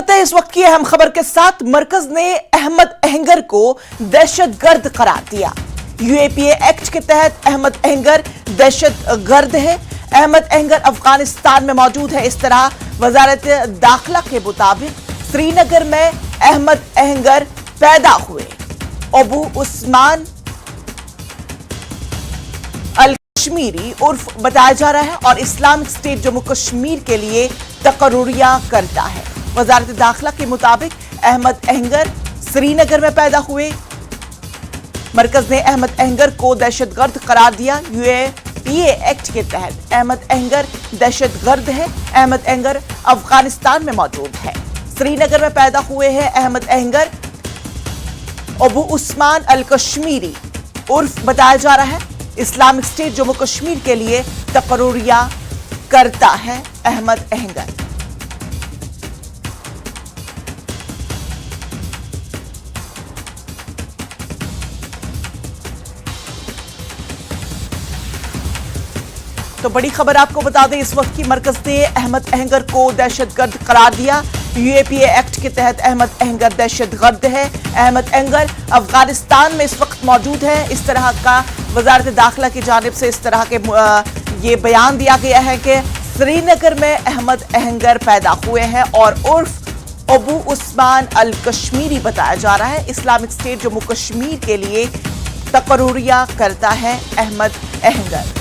करते हैं इस वक्त की अहम खबर के साथ। मरकज ने अहमद अहंगर को दहशतगर्द करार दिया। यूएपीए एक्ट के तहत अहमद अहंगर दहशतगर्द है। अहमद अहंगर अफगानिस्तान में मौजूद है। इस तरह वजारत दाखिला के मुताबिक श्रीनगर में अहमद अहंगर पैदा हुए। अबू उस्मान अल कश्मीरी उर्फ बताया जा रहा है और इस्लामिक स्टेट जम्मू कश्मीर के लिए तकर्रुरियां करता है। वजारत दाखिला के मुताबिक अहमद अहंगर श्रीनगर में पैदा हुए। मरकज ने अहमद अहंगर को दहशतगर्द करार दिया। यूएपीए एक्ट के तहत अहमद अहंगर दहशतगर्द है। अहमद अहंगर अफगानिस्तान में मौजूद है। श्रीनगर में पैदा हुए हैं अहमद अहंगर। अबू उस्मान अल कश्मीरी उर्फ बताया जा रहा है इस्लामिक स्टेट जम्मू कश्मीर के लिए तकर्रुरियां करता है अहमद अहंगर। तो बड़ी खबर आपको बता दें इस वक्त की। मरकज ने अहमद अहंगर को दहशतगर्द करार दिया। यूएपीए एक्ट के तहत अहमद अहंगर दहशतगर्द है। अहमद अहंगर अफगानिस्तान में इस वक्त मौजूद है। इस तरह का वजारत दाखिला की जानिब से इस तरह के ये बयान दिया गया है कि श्रीनगर में अहमद अहंगर पैदा हुए हैं और उर्फ अबू उस्मान अल कश्मीरी बताया जा रहा है इस्लामिक स्टेट जम्मू कश्मीर के लिए तकर्रुरियां करता है अहमद अहंगर।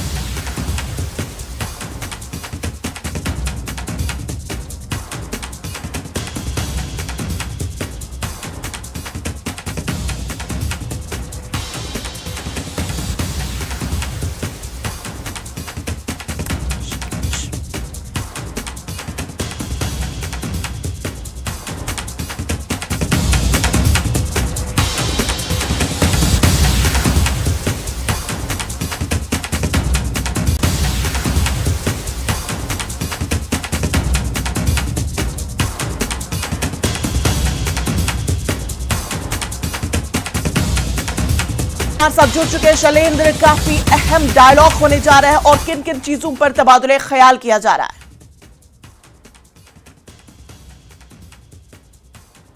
साथ जुड़ चुके हैं शैलेंद्र। काफी अहम डायलॉग होने जा रहा है और किन किन चीजों पर तबादुले ख्याल किया जा रहा है?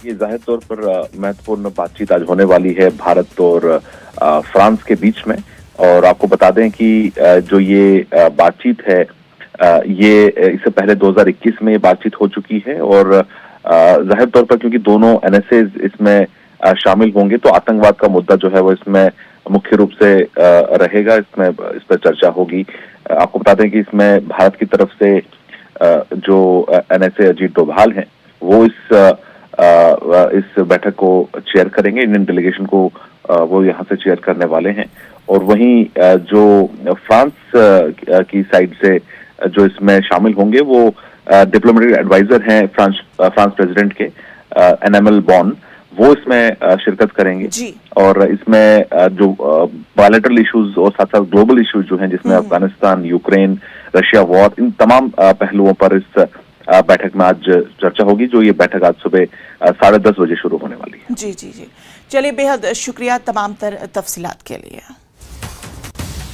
ये जाहिर तौर पर महत्वपूर्ण बातचीत आज होने वाली है भारत और फ्रांस के बीच में। और आपको बता दें कि जो ये बातचीत है ये इससे पहले 2021 में ये बातचीत हो चुकी है और जाहिर तौर पर क्योंकि दोनों एनएसए इसमें शामिल होंगे तो आतंकवाद का मुद्दा जो है वो इसमें मुख्य रूप से रहेगा। इस पर चर्चा होगी। आपको बता दें कि इसमें भारत की तरफ से जो एनएसए अजीत डोभाल हैं वो इस बैठक को चेयर करेंगे। इंडियन डेलीगेशन को वो यहाँ से चेयर करने वाले हैं। और वहीं जो फ्रांस की साइड से जो इसमें शामिल होंगे वो डिप्लोमेटिक एडवाइजर हैं फ्रांस प्रेसिडेंट के एनेमल बॉन, वो इसमें शिरकत करेंगे। और इसमें जो बायलैटरल इश्यूज और साथ साथ ग्लोबल इश्यूज जो हैं जिसमें अफगानिस्तान, यूक्रेन, रशिया वॉर, इन तमाम पहलुओं पर इस बैठक में आज चर्चा होगी। जो ये बैठक आज सुबह 10:30 बजे शुरू होने वाली है। जी। चलिए, बेहद शुक्रिया तमाम तफसीलात के लिए।